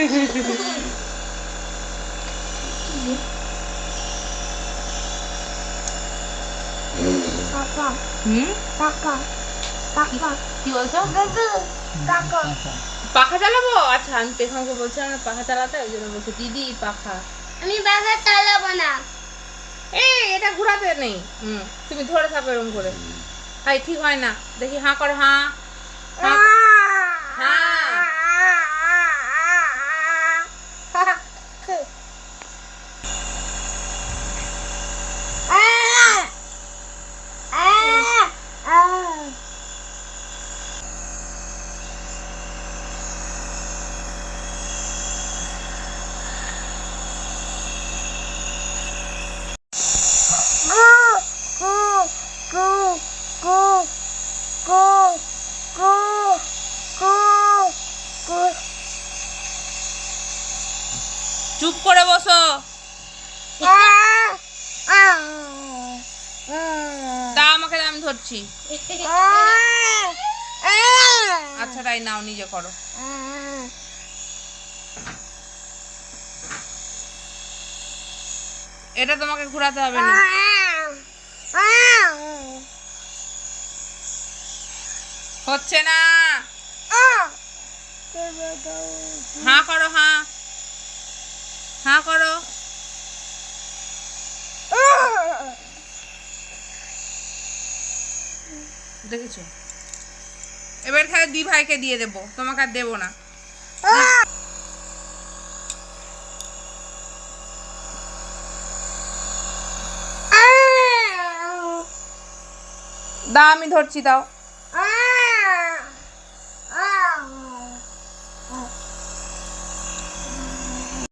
কি বলছো? পাখা চালাবো? আচ্ছা, আমি পেখমকে বলছিলাম না পাখা চালাতে, ওই জন্য বলছি দিদি পাখা। আমি পাখা চালাবো না। এটা ঘোরাতে নেই। তুমি ধরে থাকো এরকম করে। হাই, ঠিক হয় না। দেখি, হাঁ করো, হাঁ হাঁ হাঁ। চুপ করে বসো। দাও আমাকে, আমি ধরছি। আচ্ছা তাই নাও, নিজে করো। এটা তোমাকে ঘোরাতে হবে না। হচ্ছে না। হাঁ করো, হাঁ হাঁ করো। দেখেছো? এবার খালি দি ভাইকে দিয়ে দেবো, তোমাকে আর দেবো না। দাও, আমি ধরছি, দাও।